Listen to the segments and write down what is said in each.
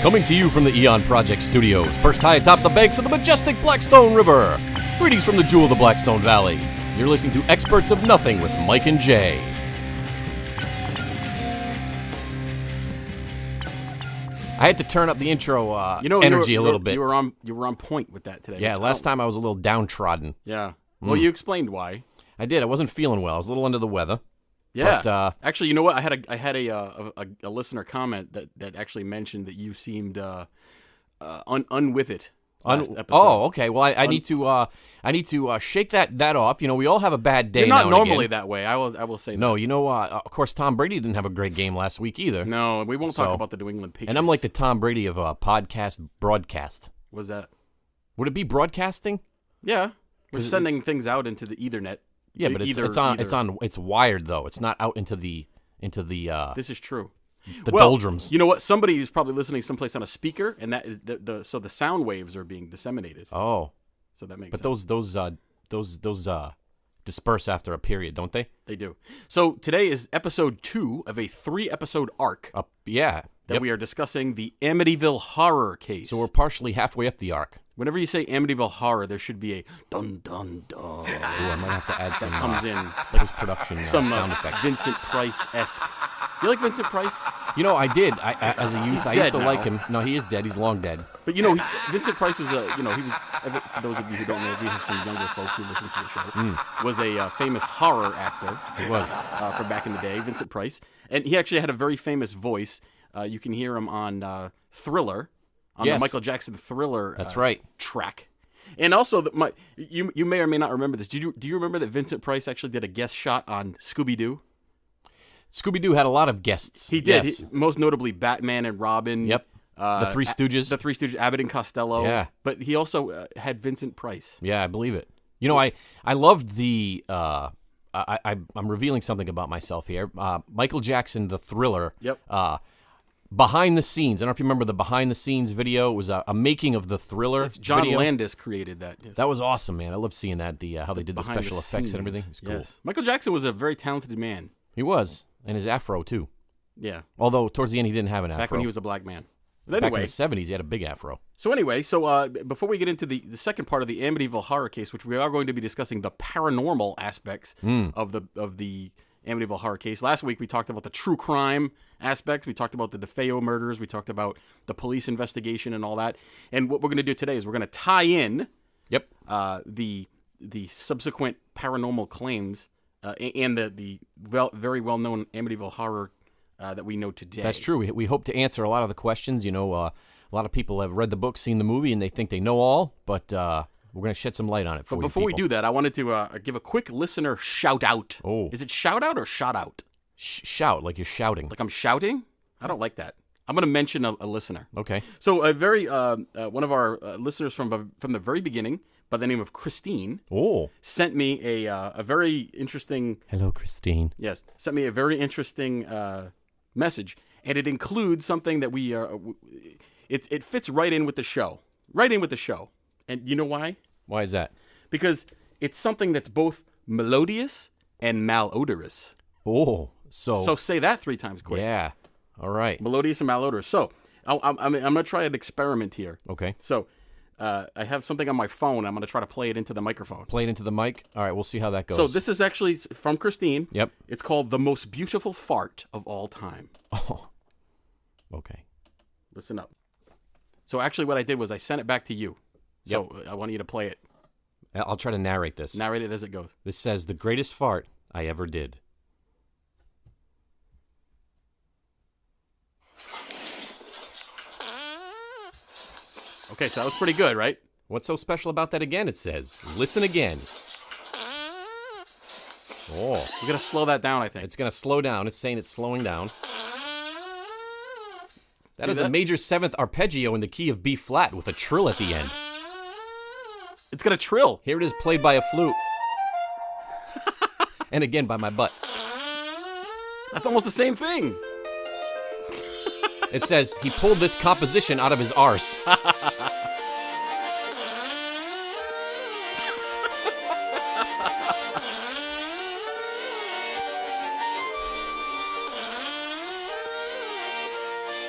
Coming to you from the TheEoNProject studios, perched high atop the banks of the majestic Blackstone River. Greetings from the jewel of the Blackstone Valley. You're listening to Experts of Nothing with Mike and Jay. I had to turn up the intro energy a little bit. You were on point with that today. Yeah, last time I was a little downtrodden. Yeah. Well, you explained why. I did. I wasn't feeling well. I was a little under the weather. Yeah. But, actually, you know what? I had a listener comment that actually mentioned that you seemed unwith it. Last episode. Oh, okay. Well, I need to shake that off. You know, we all have a bad day. You're not now normally and again. that way. I will say. No, that. you know, of course, Tom Brady didn't have a great game last week either. No, we won't talk about the New England Patriots. And I'm like the Tom Brady of podcast broadcast. What's that? Would it be broadcasting? Yeah, we're sending things out into the Ethernet. Yeah, but it's wired though. It's not out into the. This is true. The doldrums. You know what? Somebody is probably listening someplace on a speaker, and that is so the sound waves are being disseminated. Oh, so that makes. But sense. those disperse after a period, don't they? They do. So today is episode 2 of a 3-episode arc. Yeah. That we are discussing the Amityville Horror case. So we're partially halfway up the arc. Whenever you say Amityville Horror, there should be a dun dun dun. Ooh, I might have to add some comes in post-production sound effects. Vincent Price-esque. You like Vincent Price? You know, I did. As a youth, I used to like him. No, he is dead. He's long dead. But you know, Vincent Price was he was. For those of you who don't know, we have some younger folk who listen to the show. Was a famous horror actor. He was from back in the day, Vincent Price, and he actually had a very famous voice. You can hear him on Thriller, on the Michael Jackson Thriller. That's right. Track. And also, you may or may not remember this. Do you remember that Vincent Price actually did a guest shot on Scooby-Doo? Scooby-Doo had a lot of guests. He did. Yes. Most notably Batman and Robin. Yep. The Three Stooges. The Three Stooges, Abbott and Costello. Yeah. But he also had Vincent Price. Yeah, I believe it. You know, I loved the... I'm revealing something about myself here. Michael Jackson, the Thriller. Yep. Behind the scenes. I don't know if you remember the behind the scenes video. It was a making of the Thriller. John video. Landis created that. Yes. That was awesome, man. I love seeing that. How they did the special effects and everything. It was cool. Yes. Michael Jackson was a very talented man. He was, and his afro too. Yeah. Although towards the end he didn't have an afro. Back when he was a black man. But anyway, back in the 70s, he had a big afro. So anyway, before we get into the second part of the Amityville Horror case, which we are going to be discussing the paranormal aspects of the Amityville Horror case. Last week we talked about the true crime aspects. We talked about the DeFeo murders. We talked about the police investigation and all that. And what we're going to do today is we're going to tie in the subsequent paranormal claims and the very well-known Amityville Horror that we know today. That's true. We hope to answer a lot of the questions. You know, a lot of people have read the book, seen the movie, and they think they know all, but we're going to shed some light on it for you. But before we do that, I wanted to give a quick listener shout-out. Oh. Is it shout-out or shot-out? Shout, like you're shouting. Like I'm shouting? I don't like that. I'm going to mention a listener. Okay. So a very one of our listeners from the very beginning, by the name of Christine, sent me a very interesting... Hello, Christine. Yes, sent me a very interesting message, and it includes something that we it fits right in with the show. Right in with the show. And you know why? Why is that? Because it's something that's both melodious and malodorous. Oh, so say that 3 times quick. Yeah. All right. Melodious and malodorous. So I'm going to try an experiment here. Okay. So I have something on my phone. I'm going to try to play it into the microphone. Play it into the mic? All right, we'll see how that goes. So this is actually from Christine. Yep. It's called The Most Beautiful Fart of All Time. Oh. Okay. Listen up. So actually what I did was I sent it back to you. So Yep. I want you to play it. I'll try to narrate this. Narrate it as it goes. This says, the greatest fart I ever did. Okay, so that was pretty good, right? What's so special about that again, it says? Listen again. Oh. We're going to slow that down, I think. It's going to slow down. It's saying it's slowing down. That is a major 7th arpeggio in the key of B flat with a trill at the end. It's going to trill. Here it is played by a flute. And again by my butt. That's almost the same thing. It says he pulled this composition out of his arse.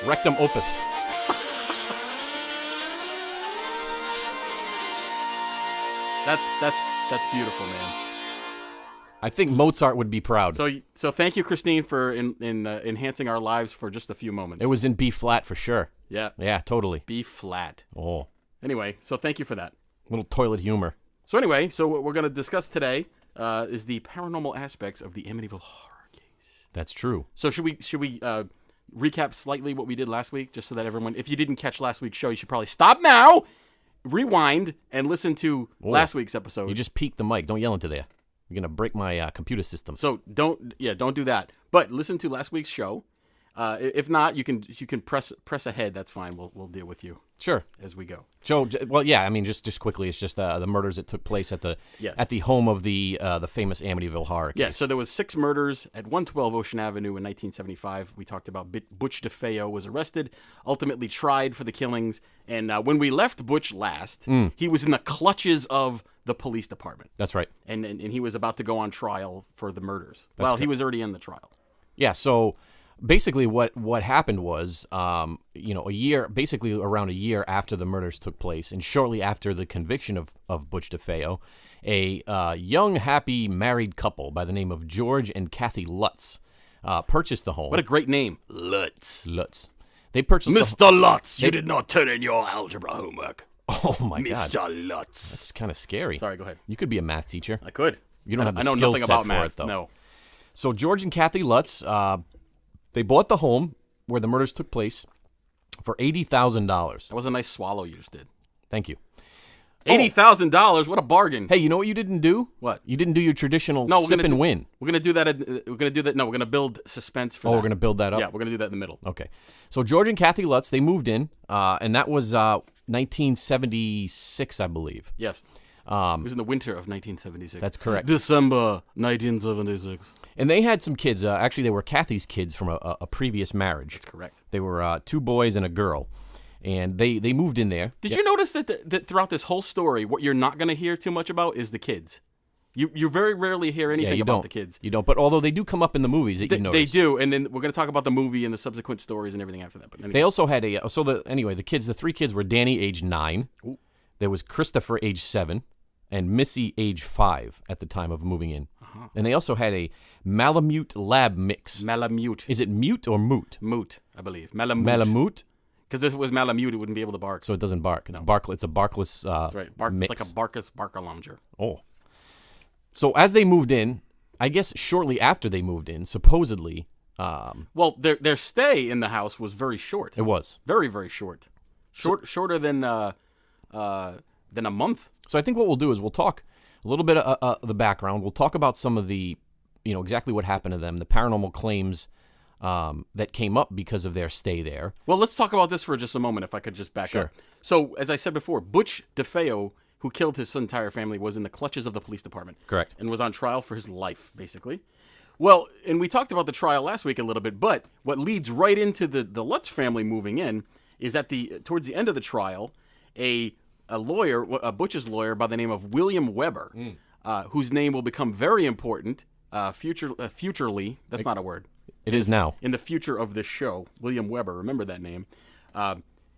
Rectum opus. That's beautiful, man. I think Mozart would be proud. So thank you, Christine, for enhancing our lives for just a few moments. It was in B flat for sure. Yeah. Yeah, totally. B flat. Oh, Anyway, so thank you for that. little toilet humor. So anyway, so what we're going to discuss today is the paranormal aspects of the Amityville Horror case. That's true. So should we recap slightly what we did last week, just so that everyone, if you didn't catch last week's show, you should probably stop now, rewind, and listen to last week's episode. You just peeked the mic. Don't yell into there. You're gonna break my computer system. So don't do that. But listen to last week's show. If not, you can press ahead. That's fine. We'll deal with you. Sure. As we go. So, well, yeah. I mean, just quickly, it's just the murders that took place at the Yes. home of the famous Amityville Horror case. Yeah. So there was 6 murders at 112 Ocean Avenue in 1975. We talked about Butch DeFeo was arrested, ultimately tried for the killings, and when we left Butch last, he was in the clutches of the police department. That's right. And he was about to go on trial for the murders. He was already in the trial. Yeah. So basically, what happened was, around a year after the murders took place, and shortly after the conviction of Butch DeFeo, a young, happy married couple by the name of George and Kathy Lutz purchased the home. What a great name, Lutz. Lutz. They purchased Mr. Lutz, you did not turn in your algebra homework. Oh my God, Mr. Lutz. that's kind of scary. Sorry, go ahead. You could be a math teacher. I could. You don't have the I know skill nothing set about for math, it, though. No. So George and Kathy Lutz, they bought the home where the murders took place for $80,000. That was a nice swallow you just did. Thank you. $80,000? What a bargain. Hey, you know what you didn't do? What? You didn't do your traditional No, sip and win. We're gonna do that. We're gonna do that. No, we're gonna build suspense for that. We're going to build that up? Yeah, we're gonna do that in the middle. Okay. So George and Kathy Lutz, they moved in, and that was 1976, I believe. Yes. It was in the winter of 1976. That's correct. December 1976. And they had some kids. Actually, they were Kathy's kids from a previous marriage. That's correct. They were 2 boys and a girl. And they moved in there. Did you notice that throughout this whole story, what you're not going to hear too much about is the kids? You very rarely hear anything about the kids. You don't. But although they do come up in the movies that you notice. They do, and then we're going to talk about the movie and the subsequent stories and everything after that. But anyway. They also had the 3 kids were Danny, age 9. Ooh. There was Christopher, age 7, and Missy, age 5 at the time of moving in. Uh-huh. And they also had a Malamute lab mix. Malamute. Is it mute or moot? Moot, I believe. Malamute. Malamute. Because if it was Malamute, it wouldn't be able to bark. So it doesn't bark. It's It's a barkless That's right. mix. It's like a Barkus Barkalanger. Oh. So as they moved in, I guess shortly after they moved in, supposedly. Well, their stay in the house was very short. It was. Very, very short. Shorter than a month. So I think what we'll do is we'll talk a little bit of the background. We'll talk about some of the, exactly what happened to them, the paranormal claims that came up because of their stay there. Well, let's talk about this for just a moment, if I could just back up. So, as I said before, Butch DeFeo, who killed his entire family, was in the clutches of the police department. Correct. And was on trial for his life, basically. Well, and we talked about the trial last week a little bit, but what leads right into the Lutz family moving in is towards the end of the trial, a lawyer, Butch's lawyer by the name of William Weber, whose name will become very important futurely. That's not a word. It is now. In the future of this show, William Weber, remember that name,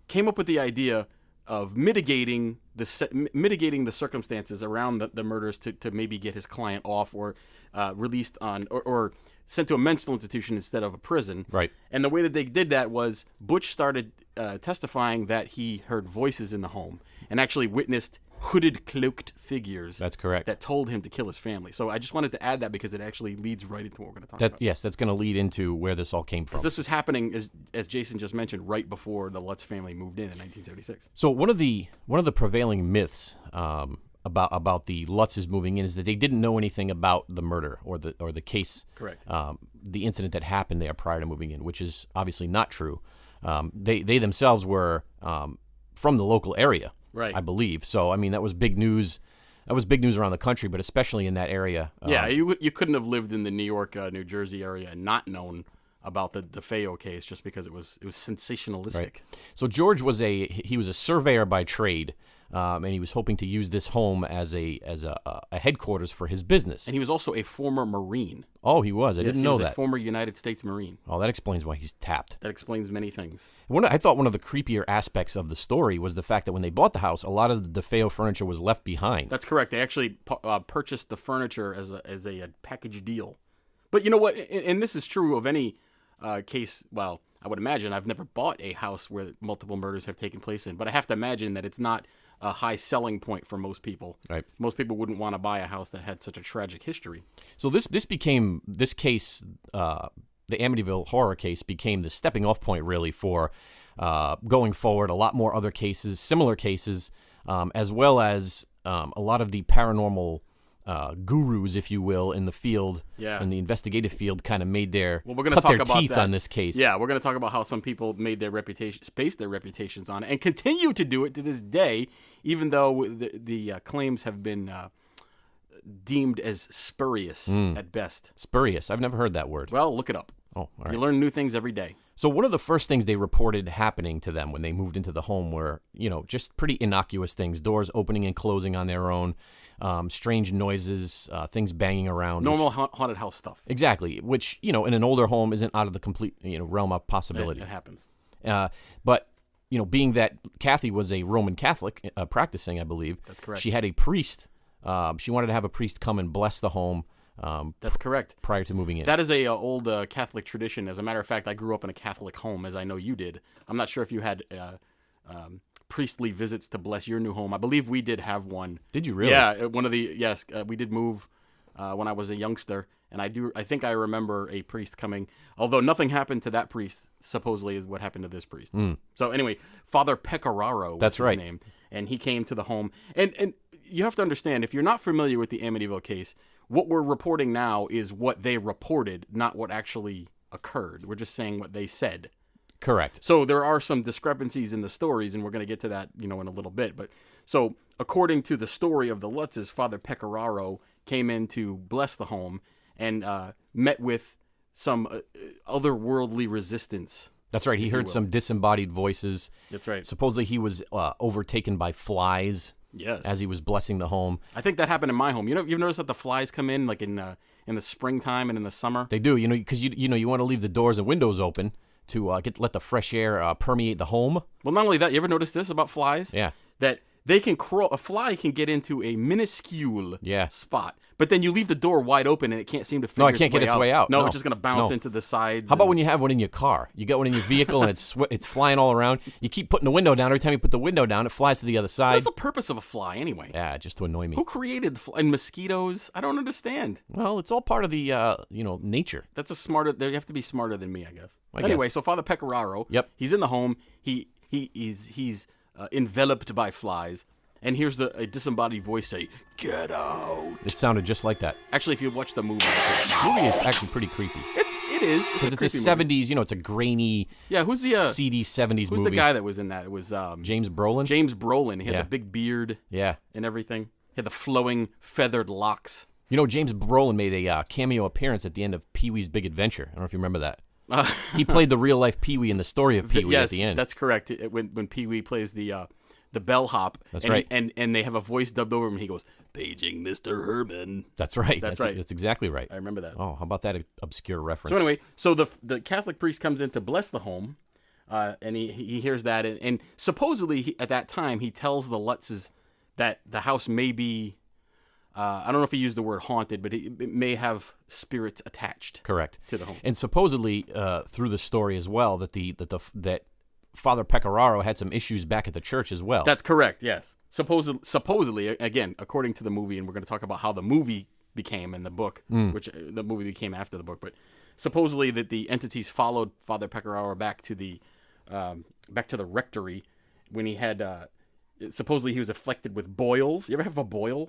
came up with the idea of mitigating the circumstances around the murders to maybe get his client off or released on or sent to a mental institution instead of a prison. Right. And the way that they did that was Butch started testifying that he heard voices in the home and actually witnessed hooded, cloaked figures. That's correct. That told him to kill his family. So I just wanted to add that because it actually leads right into what we're going to talk about. Yes, that's going to lead into where this all came from. Because this is happening, as Jason just mentioned, right before the Lutz family moved in 1976. So one of the prevailing myths about the Lutzes moving in is that they didn't know anything about the murder or the case. Correct. The incident that happened there prior to moving in, which is obviously not true. They themselves were from the local area. Right. I believe. So, I mean, that was big news. That was big news around the country, but especially in that area. Yeah, you couldn't have lived in the New York, New Jersey area and not known about the DeFeo case just because it was sensationalistic. Right. So George was a surveyor by trade, and he was hoping to use this home as a headquarters for his business. And he was also a former Marine. Oh, he was. I didn't know He was that. a former United States Marine. Oh, that explains why he's tapped. That explains many things. I thought one of the creepier aspects of the story was the fact that when they bought the house, a lot of the DeFeo furniture was left behind. That's correct. They actually purchased the furniture as a package deal. But you know what? And this is true of any case. Well, I would imagine I've never bought a house where multiple murders have taken place in, but I have to imagine that it's not a high selling point for most people. Right. Most people wouldn't want to buy a house that had such a tragic history. So this case, the Amityville horror case, became the stepping off point really for going forward. A lot more other cases, similar cases, as well as a lot of the paranormal gurus, if you will, in the field, in the investigative field, kind of made their cut their teeth on this case. Yeah, we're going to talk about how some people made their reputations, based their reputations on it, and continue to do it to this day, even though the claims have been deemed as spurious at best. Spurious. I've never heard that word. Well, look it up. Oh, all right. You learn new things every day. So one of the first things they reported happening to them when they moved into the home were, just pretty innocuous things, doors opening and closing on their own, strange noises, things banging around. Normal haunted house stuff. Exactly, which, in an older home isn't out of the complete, realm of possibility. It happens. But, being that Kathy was a Roman Catholic, practicing, I believe. That's correct. She had a priest. She wanted to have a priest come and bless the home. That's correct. Prior to moving in. That is a old Catholic tradition. As a matter of fact, I grew up in a Catholic home, as I know you did. I'm not sure if you had priestly visits to bless your new home. I believe we did have one. Did you really? Yeah, we did move when I was a youngster, and I think I remember a priest coming. Although nothing happened to that priest, supposedly is what happened to this priest. So anyway, Father Pecoraro was his name, and he came to the home. And you have to understand, if you're not familiar with the Amityville case, what we're reporting now is what they reported, not what actually occurred. We're just saying what they said. Correct. So there are some discrepancies in the stories, and we're going to get to that, in a little bit. But so according to the story of the Lutzes, Father Pecoraro came in to bless the home and met with some otherworldly resistance. That's right. He heard some disembodied voices. That's right. Supposedly he was overtaken by flies. Yes. As he was blessing the home. I think that happened in my home. You've noticed that the flies come in like in the springtime and in the summer? They do, because you want to leave the doors and windows open to let the fresh air permeate the home. Well, not only that, you ever notice this about flies? Yeah. That they can crawl. A fly can get into a minuscule spot, but then you leave the door wide open and it can't seem to figure its way out. No, it can't get its way out. No, it's just going to bounce into the sides. How about when you have one in your car? You got one in your vehicle and it's flying all around. You keep putting the window down. Every time you put the window down, it flies to the other side. What's the purpose of a fly anyway? Yeah, just to annoy me. Who created and mosquitoes? I don't understand. Well, it's all part of the nature. That's you have to be smarter than me, I guess. Anyway, so Father Pecoraro, he's in the home. He's enveloped by flies. And here's a disembodied voice say, "Get out." It sounded just like that. Actually, if you watch the movie, the movie is actually pretty creepy. It is. Because it's a 70s, it's a grainy, who's the seedy 70s movie. Who's the guy that was in that? It was James Brolin. James Brolin. He had the big beard. Yeah. And everything. He had the flowing feathered locks. James Brolin made a cameo appearance at the end of Pee-wee's Big Adventure. I don't know if you remember that. He played the real life Pee-wee in the story of Pee-wee at the end. Yes, that's correct. When Pee-wee plays the bellhop. That's right. And they have a voice dubbed over him, and he goes, "Paging Mr. Herman." That's right. That's right. That's exactly right. I remember that. Oh, how about that obscure reference? So anyway, the Catholic priest comes in to bless the home, and he hears that, and supposedly at that time he tells the Lutzes that the house may be, I don't know if he used the word haunted, but it may have spirits attached. Correct. To the home. And supposedly through the story as well that Father Pecoraro had some issues back at the church as well. That's correct, yes. Supposedly, again, according to the movie, and we're going to talk about how the movie became in the book, which the movie became after the book, but supposedly that the entities followed Father Pecoraro back to the rectory when he had, supposedly he was afflicted with boils. You ever have a boil?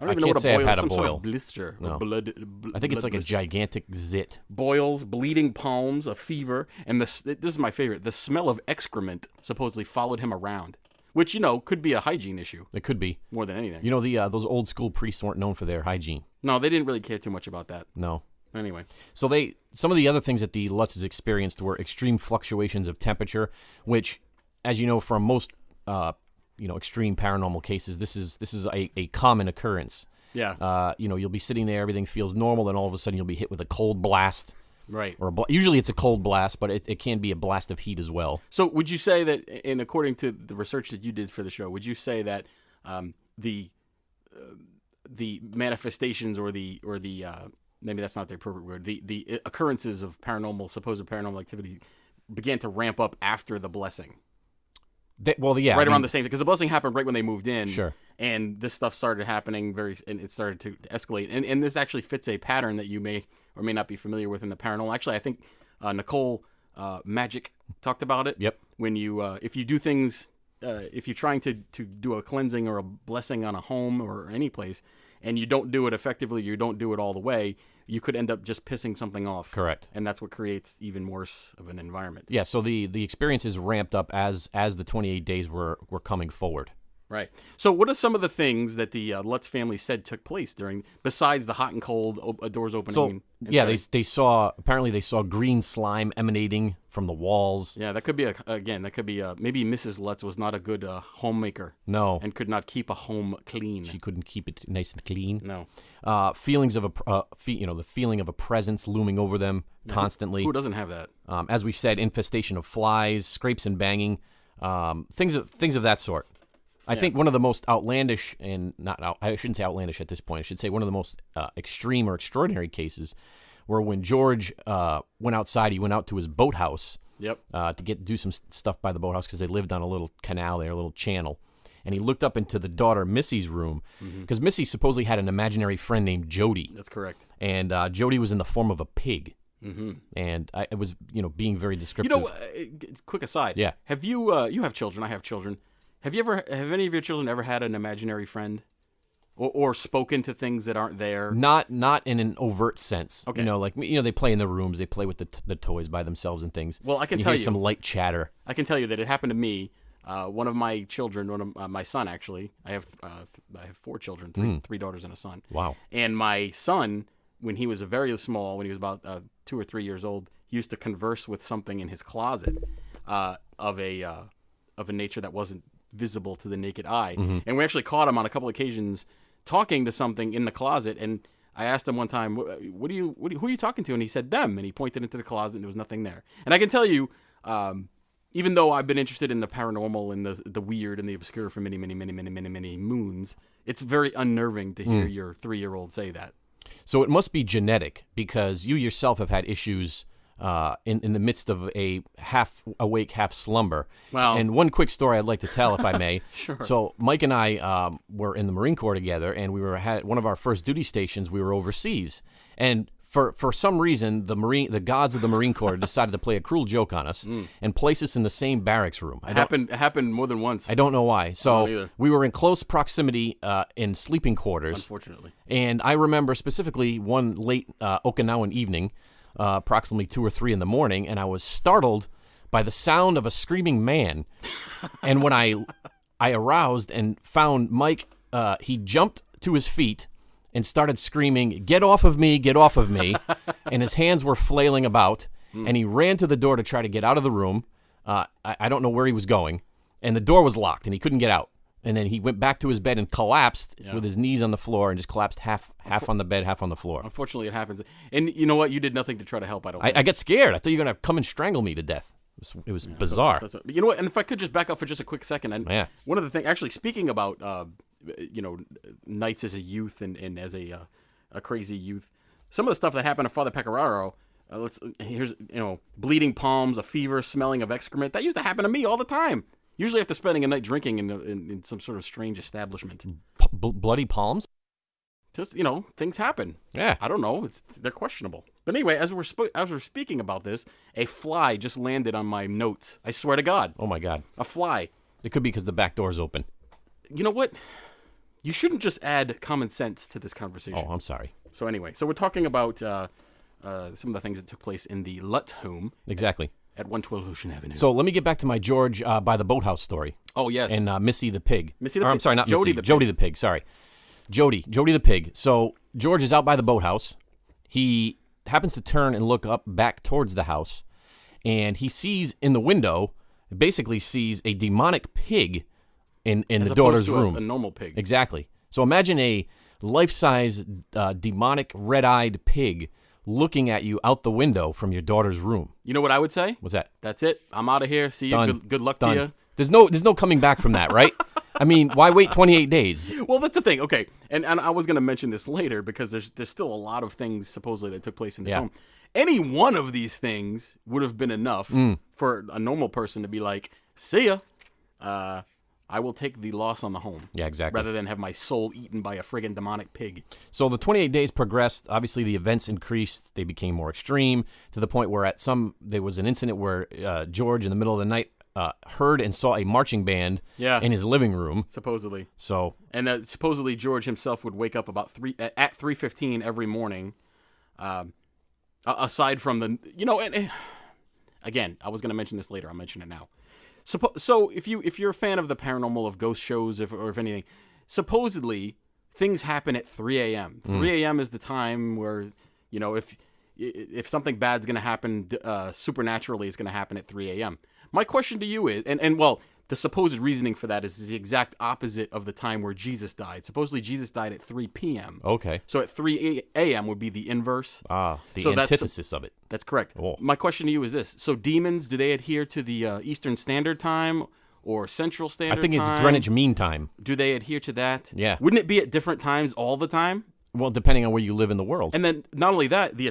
I don't even know what a boil is. I've had a Some boil. sort of blister. No. I think it's like blister. a gigantic zit. Boils, bleeding palms, a fever, and this is my favorite. The smell of excrement supposedly followed him around, which, could be a hygiene issue. It could be. More than anything. Those old school priests weren't known for their hygiene. No, they didn't really care too much about that. No. Anyway. So some of the other things that the Lutzes experienced were extreme fluctuations of temperature, which, as you know, from most extreme paranormal cases, this is a common occurrence. Yeah. You'll be sitting there, everything feels normal, and all of a sudden you'll be hit with a cold blast. Right. Or usually it's a cold blast, but it can be a blast of heat as well. So would you say that, and according to the research that you did for the show, would you say that the manifestations or the maybe that's not the appropriate word, the occurrences of supposed paranormal activity began to ramp up after the blessing? Around the same thing, because the blessing happened right when they moved in. Sure. And this stuff started happening and it started to escalate. And this actually fits a pattern that you may or may not be familiar with in the paranormal. Actually, I think Nicole Magic talked about it. Yep. When you, if you do things, if you're trying to do a cleansing or a blessing on a home or any place, and you don't do it effectively, you don't do it all the way, you could end up just pissing something off. Correct. And that's what creates even worse of an environment. Yeah, so the experiences ramped up as the 28 days were coming forward. Right. So what are some of the things that the Lutz family said took place besides the hot and cold doors opening? So, they saw green slime emanating from the walls. Yeah, that could be maybe Mrs. Lutz was not a good homemaker. No. And could not keep a home clean. She couldn't keep it nice and clean. No. Feelings of the feeling of a presence looming over them constantly. Who doesn't have that? As we said, infestation of flies, scrapes and banging, things of that sort. I think one of the most outlandish, I shouldn't say outlandish at this point, I should say one of the most extreme or extraordinary cases were when George went outside. He went out to his boathouse to do some stuff by the boathouse because they lived on a little canal there, a little channel. And he looked up into the daughter Missy's room because Missy supposedly had an imaginary friend named Jody. That's correct. And Jody was in the form of a pig. Mm-hmm. And it was, being very descriptive. Quick aside. Yeah. Have you, you have children, I have children. Have any of your children ever had an imaginary friend, or spoken to things that aren't there? Not in an overt sense. Okay. They play in the rooms, they play with the toys by themselves and things. Well, I can tell you some light chatter. I can tell you that it happened to me. One of my children, my son actually. I have 4 children, three daughters and a son. Wow. And my son, when he was very small, when he was about 2 or 3 years old, used to converse with something in his closet of a nature that wasn't visible to the naked eye. Mm-hmm. And we actually caught him on a couple occasions talking to something in the closet. And I asked him one time, who are you talking to? And he said, them. And he pointed into the closet and there was nothing there. And I can tell you, even though I've been interested in the paranormal and the weird and the obscure for many, many, many, many, many, many moons, it's very unnerving to hear your 3-year-old say that. So it must be genetic because you yourself have had issues in the midst of a half awake, half slumber. Wow. And one quick story I'd like to tell, if I may. Sure. So Mike and I were in the Marine Corps together, and we had one of our first duty stations. We were overseas, and for some reason, the gods of the Marine Corps decided to play a cruel joke on us and place us in the same barracks room. It happened more than once. I don't know why. So we were in close proximity in sleeping quarters. Unfortunately. And I remember specifically one late Okinawan evening, approximately 2 or 3 in the morning, and I was startled by the sound of a screaming man. And when I aroused and found Mike, he jumped to his feet and started screaming, "Get off of me, get off of me." And his hands were flailing about, and he ran to the door to try to get out of the room. I don't know where he was going, and the door was locked, and he couldn't get out. And then he went back to his bed and collapsed with his knees on the floor and just collapsed half on the bed, half on the floor. Unfortunately, it happens. And you know what? You did nothing to try to help. I got scared. I thought you were going to come and strangle me to death. It was bizarre. You know what? And if I could just back up for just a quick second. One of the things, actually, speaking about, nights as a youth and as a crazy youth, some of the stuff that happened to Father Pecoraro, here's bleeding palms, a fever, smelling of excrement. That used to happen to me all the time. Usually after spending a night drinking in some sort of strange establishment. Bloody palms? Just, things happen. Yeah. I don't know. They're questionable. But anyway, as we're speaking about this, a fly just landed on my notes. I swear to God. Oh, my God. A fly. It could be because the back door's open. You know what? You shouldn't just add common sense to this conversation. Oh, I'm sorry. So anyway, we're talking about some of the things that took place in the Lutz home. Exactly. At 112 Ocean Avenue. So let me get back to my George by the boathouse story. Oh, yes. And Missy the pig. Missy the pig. I'm sorry, not Jody Missy. the pig. Jody the pig, sorry. Jody the pig. So George is out by the boathouse. He happens to turn and look up back towards the house, and he sees in the window, basically sees a demonic pig in the daughter's room. A normal pig. Exactly. So imagine a life-size demonic red-eyed pig looking at you out the window from your daughter's room. You know what I would say? What's that? That's it. I'm out of here. See you. Done. Good luck Done. to you. There's no coming back from that, right? I mean, why wait 28 days? Well, that's the thing. Okay, and I was going to mention this later because there's still a lot of things supposedly that took place in this home. Any one of these things would have been enough for a normal person to be like, "See ya. I will take the loss on the home." Yeah, exactly. Rather than have my soul eaten by a friggin' demonic pig. So the 28 days progressed. Obviously, the events increased. They became more extreme to the point where there was an incident where George, in the middle of the night, heard and saw a marching band in his living room. Supposedly. So, and supposedly George himself would wake up about 3:15 every morning. Aside from and again, I was going to mention this later. I'll mention it now. So if you're a fan of the paranormal, of ghost shows, or if anything, supposedly things happen at 3 a.m. 3 a.m. is the time where, if something bad's going to happen supernaturally, it's going to happen at 3 a.m. My question to you is, well, the supposed reasoning for that is the exact opposite of the time where Jesus died. Supposedly Jesus died at 3 p.m. Okay. So at 3 a.m. would be the inverse. The antithesis of it. That's correct. Oh. My question to you is this. So demons, do they adhere to the Eastern Standard Time or Central Standard Time? I think it's Greenwich Mean Time. Do they adhere to that? Yeah. Wouldn't it be at different times all the time? Well, depending on where you live in the world. And then not only that, the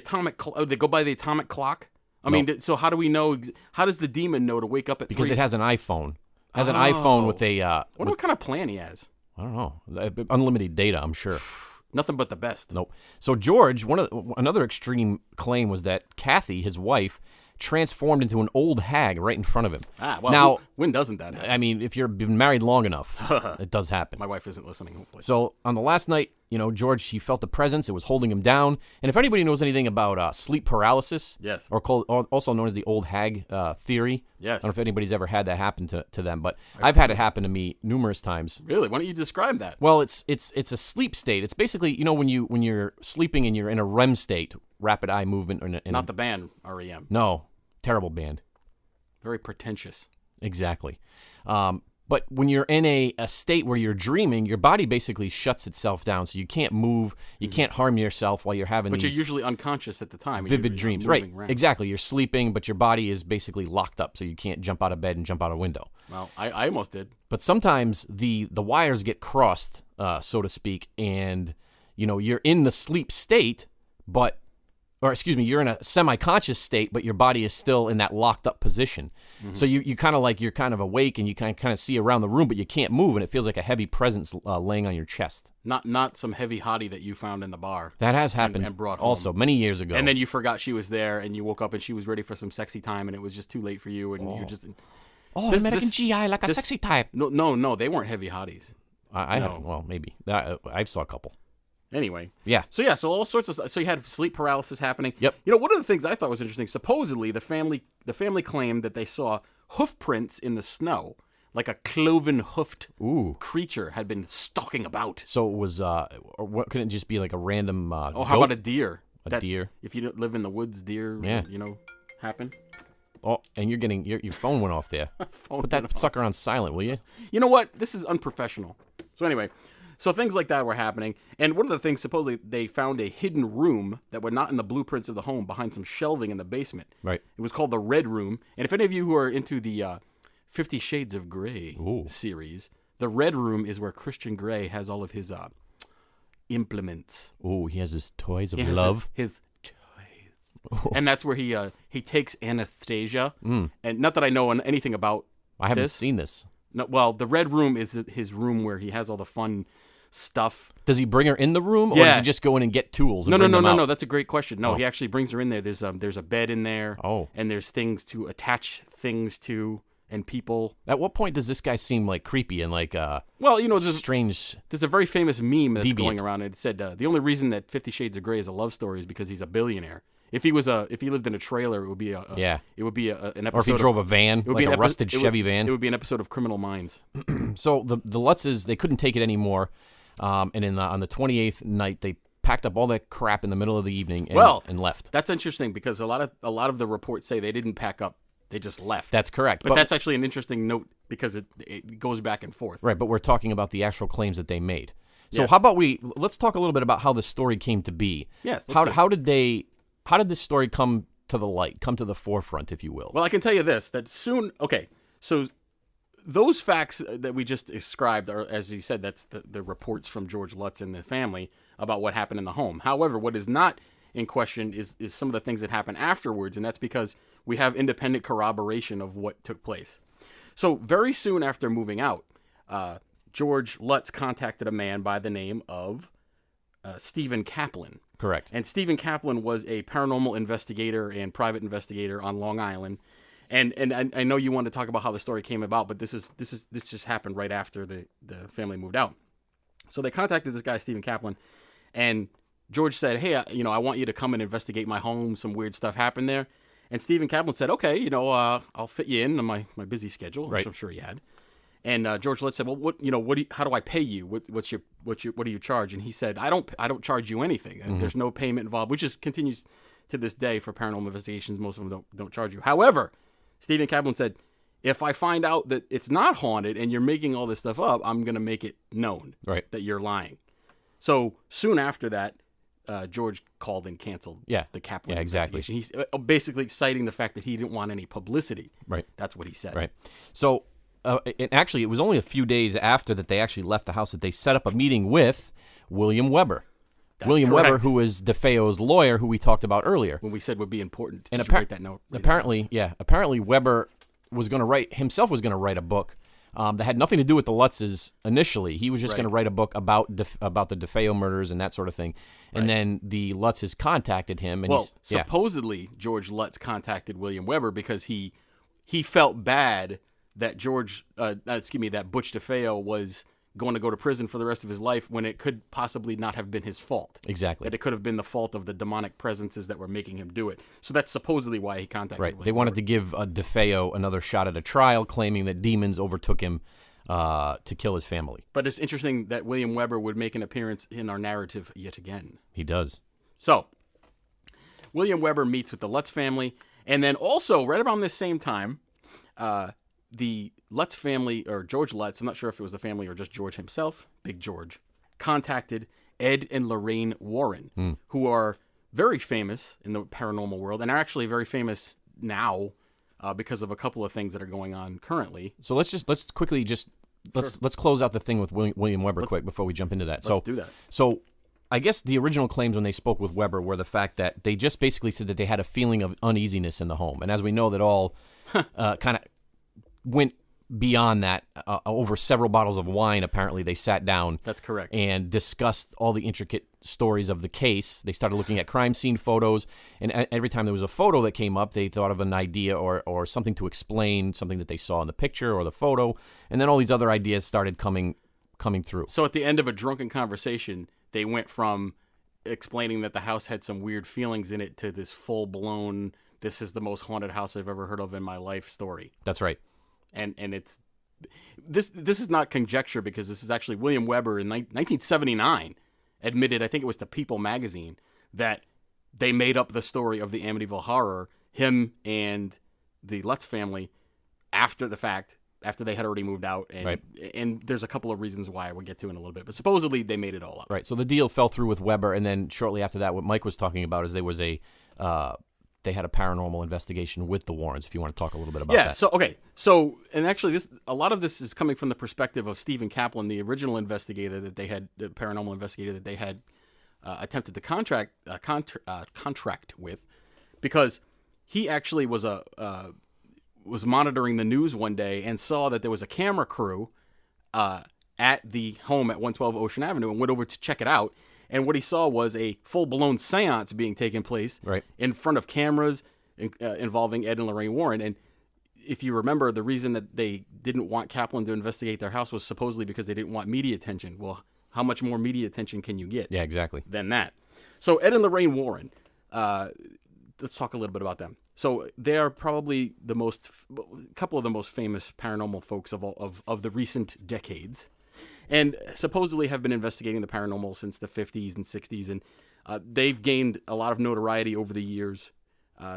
they go by the atomic clock? I mean, so how do we know, how does the demon know to wake up at 3? Because it has an iPhone. It has an iPhone with a... what kind of plan he has? I don't know. Unlimited data, I'm sure. Nothing but the best. Nope. So George, another extreme claim was that Kathy, his wife, transformed into an old hag right in front of him. Well, now, when doesn't that happen? I mean, if you've been married long enough, it does happen. My wife isn't listening, hopefully. So on the last night, George, he felt the presence. It was holding him down. And if anybody knows anything about sleep paralysis, yes, or also known as the old hag theory, yes, I don't know if anybody's ever had that happen to them, but I've had it happen to me numerous times. Really? Why don't you describe that? Well, it's a sleep state. It's basically, when you're sleeping and you're in a REM state, rapid eye movement. Not the band REM. No, terrible band. Very pretentious. Exactly. But when you're in a state where you're dreaming, your body basically shuts itself down, so you can't move, you can't harm yourself while you're having But these you're usually unconscious at the time. vivid you're dreams. Right, around. exactly. You're sleeping, but your body is basically locked up, so you can't jump out of bed and jump out a window. Well, I almost did. But sometimes the wires get crossed, so to speak, and you're in the sleep state, you're in a semi-conscious state, but your body is still in that locked up position. Mm-hmm. So you're kind of awake and you kind of see around the room, but you can't move, and it feels like a heavy presence laying on your chest. Not some heavy hottie that you found in the bar. That has happened and brought home. Also many years ago. And then you forgot she was there, and you woke up and she was ready for some sexy time, and it was just too late for you, and you just... American GI like a sexy type. No, they weren't heavy hotties. I haven't. Well, maybe. I saw a couple. Anyway. Yeah. So all sorts of stuff. So you had sleep paralysis happening. Yep. One of the things I thought was interesting, supposedly the family claimed that they saw hoof prints in the snow, like a cloven hoofed creature had been stalking about. So it was or what, couldn't it just be like a random how goat? about a deer? Deer. If you don't live in the woods, deer happen. Oh, and you're getting your phone went off there. Put that sucker on silent, will you? You know what? This is unprofessional. So anyway, so things like that were happening. And one of the things, supposedly, they found a hidden room that were not in the blueprints of the home behind some shelving in the basement. Right. It was called the Red Room. And if any of you who are into the 50 Shades of Grey series, the Red Room is where Christian Grey has all of his implements. Oh, he has his toys of love. His toys. And that's where he takes Anastasia. And not that I know anything about I haven't seen this. No, well, the Red Room is his room where he has all the fun stuff. Does he bring her in the room, or does he just go in and get tools? And No. That's a great question. No, he actually brings her in there. There's a bed in there. Oh, and there's things to attach things to and people. At what point does this guy seem like creepy and like there's strange? There's a very famous meme that's deviant. going around, and it said the only reason that 50 Shades of Grey is a love story is because he's a billionaire. If he lived in a trailer, it would be an episode. Or if he drove a van, like a rusted Chevy van. It would be an episode of Criminal Minds. So the Lutzes, they couldn't take it anymore, and on the 28th night they packed up all that crap in the middle of the evening and left. That's interesting because a lot of the reports say they didn't pack up. They just left. That's correct. But that's actually an interesting note because it goes back and forth. Right, but we're talking about the actual claims that they made. So how about let's talk a little bit about how the story came to be. Yes. How did this story come to the light, come to the forefront, if you will? Well, I can tell you this, that soon, okay, so those facts that we just described are, as you said, that's the reports from George Lutz and the family about what happened in the home. However, what is not in question is some of the things that happened afterwards, and that's because we have independent corroboration of what took place. So very soon after moving out, George Lutz contacted a man by the name of Stephen Kaplan. Correct. And Stephen Kaplan was a paranormal investigator and private investigator on Long Island. And I know you want to talk about how the story came about, but this just happened right after the family moved out. So they contacted this guy, Stephen Kaplan, and George said, hey, I want you to come and investigate my home. Some weird stuff happened there. And Stephen Kaplan said, okay, I'll fit you in on my busy schedule, which I'm sure he had. And George Lutz said, well, how do I pay you? What do you charge? And he said, I don't charge you anything. Mm-hmm. There's no payment involved, which continues to this day for paranormal investigations. Most of them don't charge you. However, Stephen Kaplan said, if I find out that it's not haunted and you're making all this stuff up, I'm going to make it known that you're lying. So soon after that, George called and canceled the Kaplan investigation. He's basically citing the fact that he didn't want any publicity. Right. That's what he said. Right. So it was only a few days after that they actually left the house that they set up a meeting with William Weber. That's William correct. Weber, who was DeFeo's lawyer, who we talked about earlier. When we said would be important. And Did you write that note? Apparently Weber was going to write a book that had nothing to do with the Lutzes initially. He was just going to write a book about the DeFeo murders and that sort of thing. And then the Lutzes contacted him. And supposedly George Lutz contacted William Weber because he felt bad that that Butch DeFeo was going to go to prison for the rest of his life when it could possibly not have been his fault. Exactly. That it could have been the fault of the demonic presences that were making him do it. So that's supposedly why he contacted William They wanted Weber. to give DeFeo another shot at a trial, claiming that demons overtook him to kill his family. But it's interesting that William Weber would make an appearance in our narrative yet again. He does. So, William Weber meets with the Lutz family, and then also, right around this same time, the Lutz family, or George Lutz, I'm not sure if it was the family or just George himself, Big George, contacted Ed and Lorraine Warren, who are very famous in the paranormal world, and are actually very famous now because of a couple of things that are going on currently. So let's close out the thing with William Weber quick before we jump into that. Let's do that. So I guess the original claims when they spoke with Weber were the fact that they just basically said that they had a feeling of uneasiness in the home. And as we know, that all kind of went beyond that. Over several bottles of wine, apparently, they sat down. That's correct. And discussed all the intricate stories of the case. They started looking at crime scene photos, and every time there was a photo that came up, they thought of an idea or something to explain something that they saw in the picture or the photo, and then all these other ideas started coming through. So at the end of a drunken conversation, they went from explaining that the house had some weird feelings in it to this full-blown, this is the most haunted house I've ever heard of in my life story. That's right. And it's this is not conjecture, because this is actually William Weber in 1979 admitted, I think it was to People magazine, that they made up the story of the Amityville Horror, him and the Lutz family, after the fact, after they had already moved out. And, and there's a couple of reasons why we'll get to in a little bit. But supposedly they made it all up. Right. So the deal fell through with Weber, and then shortly after that, what Mike was talking about is there was they had a paranormal investigation with the Warrens, if you want to talk a little bit about that. So and actually a lot of this is coming from the perspective of Stephen Kaplan, the original investigator that they had, the paranormal investigator that they had attempted to contract with, because he actually was monitoring the news one day and saw that there was a camera crew at the home at 112 Ocean Avenue, and went over to check it out. And what he saw was a full-blown seance being taken place in front of cameras involving Ed and Lorraine Warren. And if you remember, the reason that they didn't want Kaplan to investigate their house was supposedly because they didn't want media attention. Well, how much more media attention can you get? Yeah, exactly. Than that. So Ed and Lorraine Warren, let's talk a little bit about them. So they are probably couple of the most famous paranormal folks of the recent decades. and supposedly have been investigating the paranormal since the 50s and 60s, and they've gained a lot of notoriety over the years.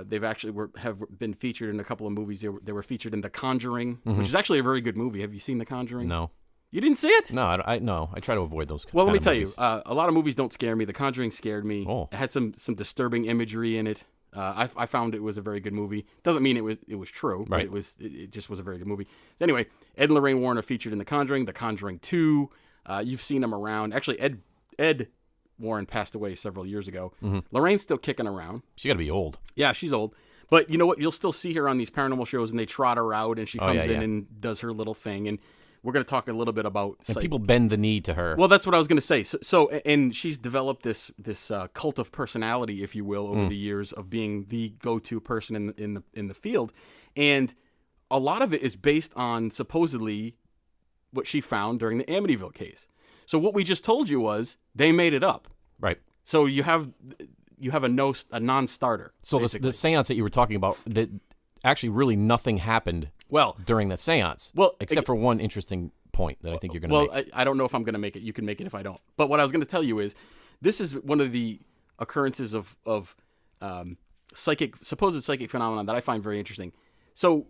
They've actually have been featured in a couple of movies. They were featured in The Conjuring, which is actually a very good movie. Have you seen The Conjuring? No. You didn't see it? No, I try to avoid those. Well, let me kind of tell movies. you, a lot of movies don't scare me. The Conjuring scared me. Oh. It had some disturbing imagery in it. I found it was a very good movie. Doesn't mean it was true, but Right. it just was a very good movie. So anyway, Ed and Lorraine Warren are featured in The Conjuring, The Conjuring 2. You've seen them around. Actually, Ed Warren passed away several years ago. Lorraine's still kicking around. She got to be old. Yeah, she's old. But you know what? You'll still see her on these paranormal shows, and they trot her out, and she comes in and does her little thing. And we're going to talk a little bit about... And people bend the knee to her. Well, that's what I was going to say. So, and she's developed this cult of personality, if you will, over the years of being the go-to person in the field. And a lot of it is based on supposedly what she found during the Amityville case. So what we just told you was they made it up. Right. So you have a non-starter. So the seance that you were talking about, that actually really nothing happened during the seance. Except for one interesting point that I think you're going to make. I don't know if I'm going to make it. You can make it if I don't. But what I was going to tell you is, this is one of the occurrences of supposed psychic phenomenon that I find very interesting. So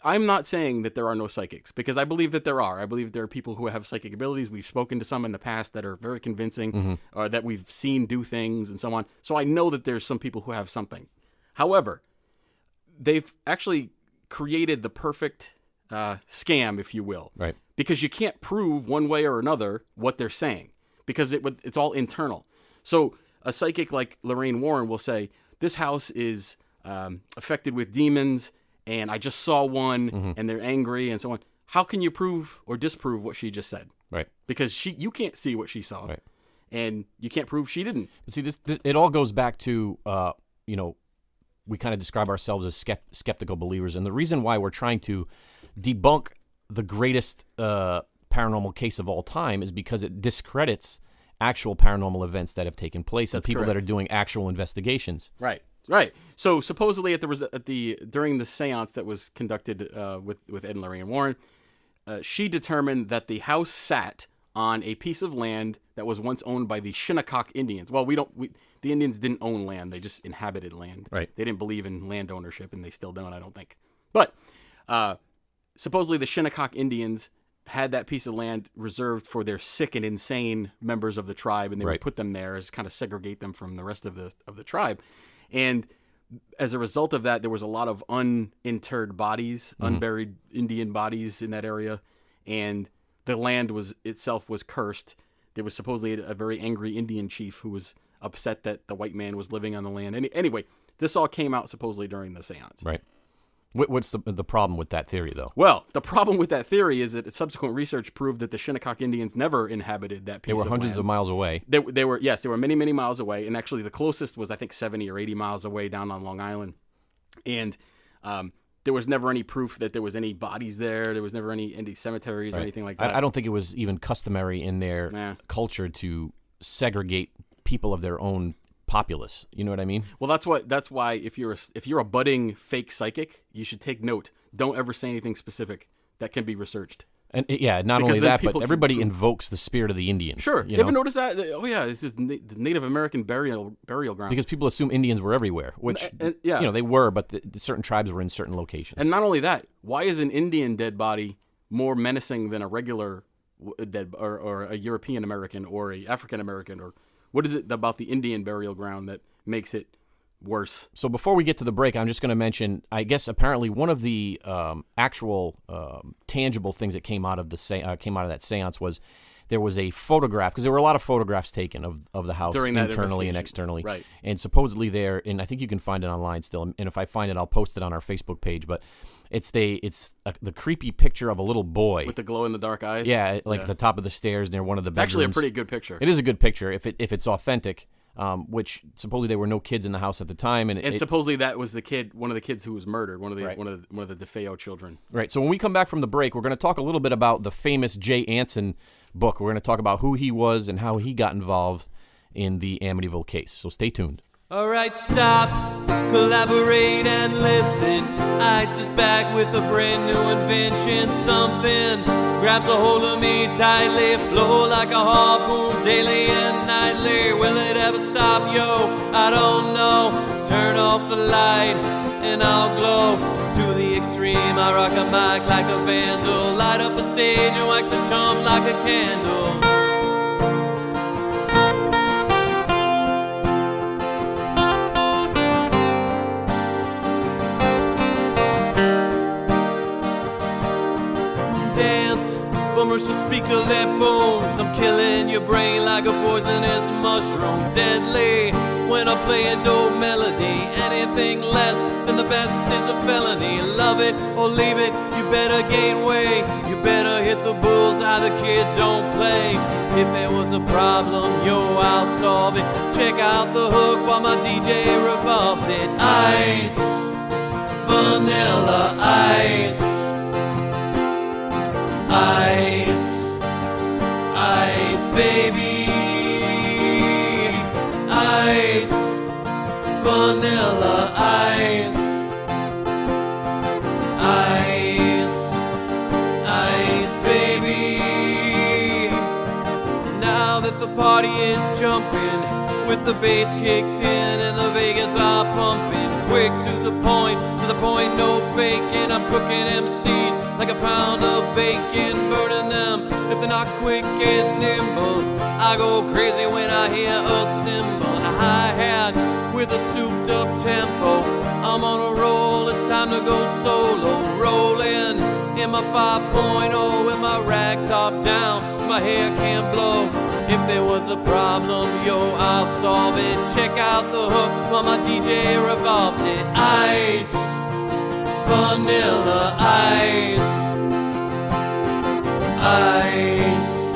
I'm not saying that there are no psychics, because I believe that there are. I believe there are people who have psychic abilities. We've spoken to some in the past that are very convincing, or that we've seen do things and so on. So I know that there's some people who have something. However, they've actually created the perfect scam, if you will. Right. Because you can't prove one way or another what they're saying, because it's all internal. So a psychic like Lorraine Warren will say, this house is affected with demons, and I just saw one, and they're angry, and so on. How can you prove or disprove what she just said? Right. Because you can't see what she saw, right, and you can't prove she didn't. But see, this it all goes back to we kind of describe ourselves as skeptical believers, and the reason why we're trying to debunk the greatest paranormal case of all time is because it discredits actual paranormal events that have taken place and people that are doing actual investigations. Right. Right. So supposedly during the seance that was conducted with Ed and Lorraine Warren, she determined that the house sat on a piece of land that was once owned by the Shinnecock Indians. Well, the Indians didn't own land; they just inhabited land. Right. They didn't believe in land ownership, and they still don't, I don't think. But supposedly the Shinnecock Indians had that piece of land reserved for their sick and insane members of the tribe, and they would put them there as kind of segregate them from the rest of the tribe. And as a result of that, there was a lot of uninterred bodies, unburied Indian bodies in that area, and the land itself was cursed. There was supposedly a very angry Indian chief who was upset that the white man was living on the land. Anyway, this all came out supposedly during the seance. Right. What's the problem with that theory, though? Well, the problem with that theory is that subsequent research proved that the Shinnecock Indians never inhabited that piece of land. They were hundreds of miles away. They were many, many miles away. And actually, the closest was, I think, 70 or 80 miles away down on Long Island. And there was never any proof that there was any bodies there. There was never any cemeteries or anything like that. I don't think it was even customary in their culture to segregate people of their own populace. You know what I mean? Well, that's why if you're a budding fake psychic, you should take note. Don't ever say anything specific that can be researched. And not only that, but everybody invokes the spirit of the Indian. Sure. You ever notice that? Oh yeah, this is the Native American burial ground. Because people assume Indians were everywhere, which they were, but the certain tribes were in certain locations. And not only that, why is an Indian dead body more menacing than a regular dead or a European American or a African American, or what is it about the Indian burial ground that makes it worse? So before we get to the break, I'm just going to mention, I guess apparently one of the actual tangible things that came out of that seance was there was a photograph, because there were a lot of photographs taken of the house internally and externally. Right. And supposedly there, and I think you can find it online still, and if I find it, I'll post it on our Facebook page, but it's the creepy picture of a little boy. With the glow-in-the-dark eyes? Yeah, at the top of the stairs near one of the bedrooms. It's actually a pretty good picture. It is a good picture if it's authentic. Which supposedly there were no kids in the house at the time, and supposedly that was one of the kids who was murdered, one of the DeFeo children. Right. So when we come back from the break, we're going to talk a little bit about the famous Jay Anson book. We're going to talk about who he was and how he got involved in the Amityville case. So stay tuned. All right, stop, collaborate and listen. Ice is back with a brand new invention, something grabs a hold of me tightly, flow like a harpoon daily and nightly. Will it ever stop, yo? I don't know. Turn off the light and I'll glow to the extreme. I rock a mic like a vandal, light up a stage and wax the chump like a candle. Dance, bummers to speaker that booms. I'm killing your brain like a poisonous mushroom. Deadly when I play a dope melody. Anything less than the best is a felony. Love it or leave it, you better gain weight. You better hit the bullseye, the kid don't play. If there was a problem, yo, I'll solve it. Check out the hook while my DJ revolves it. Ice, vanilla ice. Ice, ice, baby. Ice, vanilla ice. Ice, ice, baby. Now that the party is jumping, with the bass kicked in and the Vegas are pumping, quick to the point, no faking. I'm cooking MCs like a pound of bacon, burning them if they're not quick and nimble. I go crazy when I hear a cymbal and a hi-hat with a souped up tempo. I'm on a roll, it's time to go solo. Rolling in my 5.0 with my rag top down so my hair can't blow. If there was a problem, yo, I'll solve it. Check out the hook while my DJ revolves it. Ice, vanilla ice. Ice,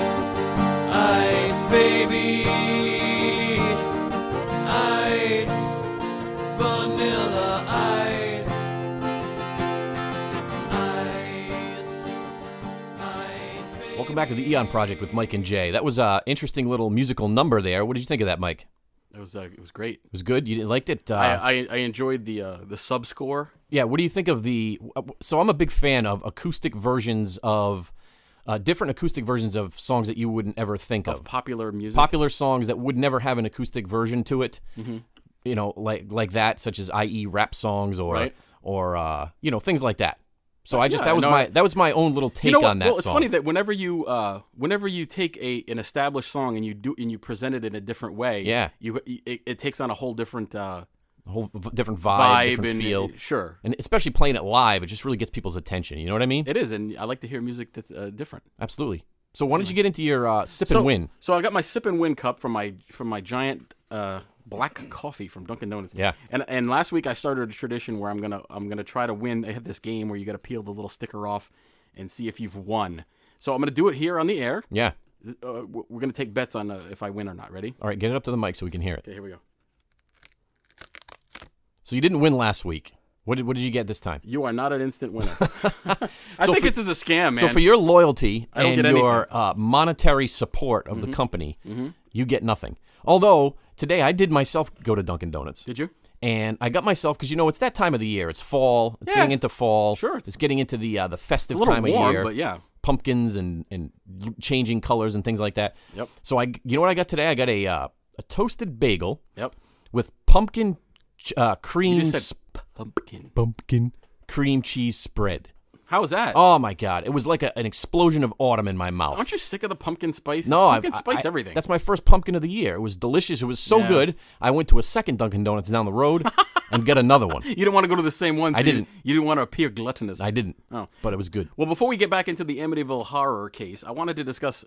ice, baby. Ice, vanilla ice. Ice, ice, baby. Welcome back to the Eon Project with Mike and Jay. That was an interesting little musical number there. What did you think of that, Mike? It was great. It was good? You liked it? I enjoyed the sub score. Yeah, what do you think of the... So I'm a big fan of acoustic versions of... different acoustic versions of songs that you wouldn't ever think of. Popular music. Popular songs that would never have an acoustic version to it. Mm-hmm. You know, like that, such as i.e. rap songs or right. or you know, things like that. So that was my own little take on that song. Well, it's funny that whenever you take an established song and you present it in a different way, yeah, it takes on a whole different different vibe, different and feel. Sure. And especially playing it live, it just really gets people's attention. You know what I mean? It is, and I like to hear music that's different. Absolutely. So why don't you get into your sip and win? So I got my sip and win cup from my giant black coffee from Dunkin' Donuts. Yeah. And last week I started a tradition where I'm gonna try to win. They have this game where you got to peel the little sticker off and see if you've won. So I'm gonna do it here on the air. Yeah. We're gonna take bets on if I win or not. Ready? All right, get it up to the mic so we can hear it. Okay, here we go. So you didn't win last week. What did you get this time? You are not an instant winner. I think this is a scam, man. So for your loyalty and get your monetary support of the company, you get nothing. Although today I did myself go to Dunkin' Donuts. Did you? And I got myself, because it's that time of the year. It's fall. It's getting into fall. Sure. It's getting into the festive It's a little time warm, of year. but yeah. Pumpkins and changing colors and things like that. Yep. So you know what I got today? I got a toasted bagel. Yep. With pumpkin cream. You just said pumpkin cream cheese spread. How was that? Oh my God! It was like an explosion of autumn in my mouth. Aren't you sick of the pumpkin spice? No, pumpkin spice everything. That's my first pumpkin of the year. It was delicious. It was so good. I went to a second Dunkin' Donuts down the road and got another one. You didn't want to go to the same one. So I didn't. You didn't want to appear gluttonous. I didn't. Oh, but it was good. Well, before we get back into the Amityville horror case, I wanted to discuss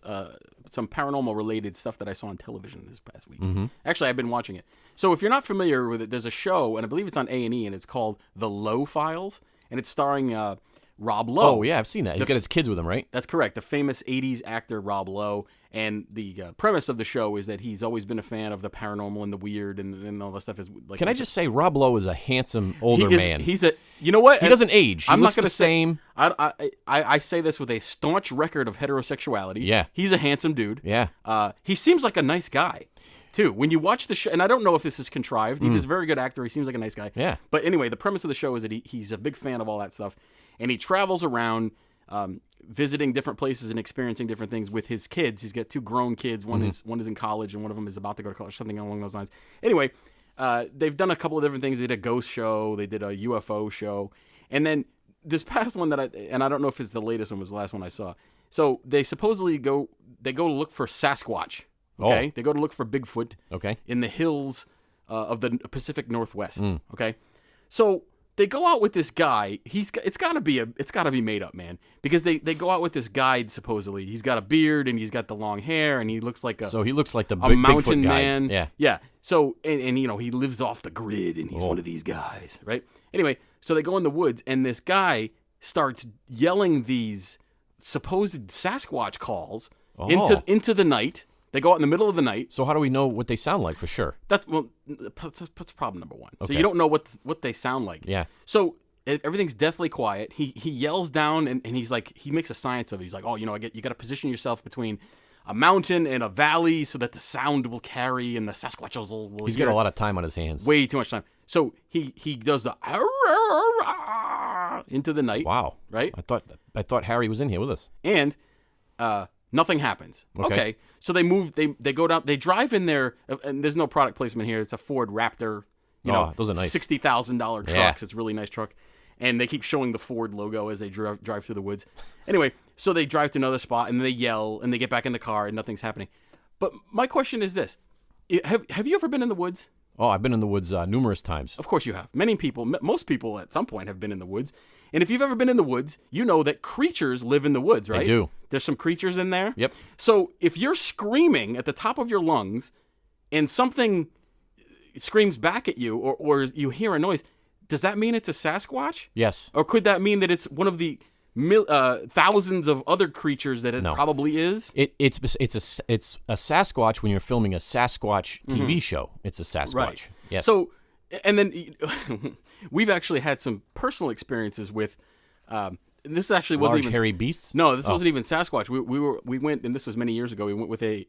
some paranormal related stuff that I saw on television this past week. Mm-hmm. Actually, I've been watching it. So if you're not familiar with it, there's a show, and I believe it's on A&E, and it's called The Lowe Files, and it's starring Rob Lowe. Oh, yeah, I've seen that. He's got his kids with him, right? That's correct. The famous 80s actor Rob Lowe. And the premise of the show is that he's always been a fan of the paranormal and the weird and all that stuff. Can I just say, Rob Lowe is a handsome older man. He's you know what? He doesn't age. He looks the same. I say this with a staunch record of heterosexuality. Yeah. He's a handsome dude. Yeah. He seems like a nice guy, too. When you watch the show, and I don't know if this is contrived. He's a very good actor. He seems like a nice guy. Yeah. But anyway, the premise of the show is that he's a big fan of all that stuff. And he travels around visiting different places and experiencing different things with his kids. He's got 2 grown kids. One is in college, and one of them is about to go to college, something along those lines. Anyway, they've done a couple of different things. They did a ghost show. They did a UFO show. And then this past one I don't know if it's the latest one, was the last one I saw. So they supposedly go to look for Sasquatch. Okay? They go to look for Bigfoot in the hills of the Pacific Northwest. Okay? So they go out with this guy. It's got to be made up, man, because they go out with this guide. Supposedly, he's got a beard and he's got the long hair and he looks like the mountain Bigfoot man. Guy. Yeah. So and he lives off the grid and he's one of these guys, right? Anyway, so they go in the woods and this guy starts yelling these supposed Sasquatch calls into the night. They go out in the middle of the night. So how do we know what they sound like for sure? That's problem number one. Okay. So you don't know what they sound like. Yeah. So everything's deathly quiet. He yells down and he's like, he makes a science of it. He's like, you got to position yourself between a mountain and a valley so that the sound will carry and the Sasquatches will He's got a lot of time on his hands. Way too much time. So he does the into the night. Wow. Right? I thought Harry was in here with us. And nothing happens. Okay. So they move. They go down. They drive in there, and there's no product placement here. It's a Ford Raptor. Those are nice. $60,000 trucks. Yeah. It's a really nice truck, and they keep showing the Ford logo as they drive through the woods. Anyway, so they drive to another spot, and they yell, and they get back in the car, and nothing's happening. But my question is this: Have you ever been in the woods? Oh, I've been in the woods numerous times. Of course you have. Most people at some point have been in the woods. And if you've ever been in the woods, you know that creatures live in the woods, right? They do. There's some creatures in there. Yep. So if you're screaming at the top of your lungs and something screams back at you or you hear a noise, does that mean it's a Sasquatch? Yes. Or could that mean that it's one of the thousands of other creatures that it probably is? It's a Sasquatch when you're filming a Sasquatch TV show. It's a Sasquatch. Right. Yes. So, and then we've actually had some personal experiences with. This actually wasn't large even hairy beasts. No, this wasn't even Sasquatch. We went, and this was many years ago. We went with a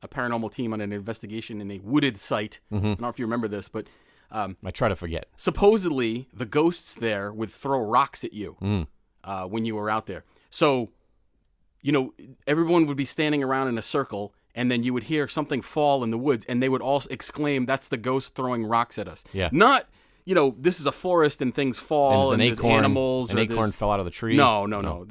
paranormal team on an investigation in a wooded site. I don't know if you remember this, but I try to forget. Supposedly, the ghosts there would throw rocks at you when you were out there. So, everyone would be standing around in a circle, and then you would hear something fall in the woods, and they would all exclaim, "That's the ghost throwing rocks at us." Yeah. Not, this is a forest and things fall and there's animals. An acorn fell out of the tree. No.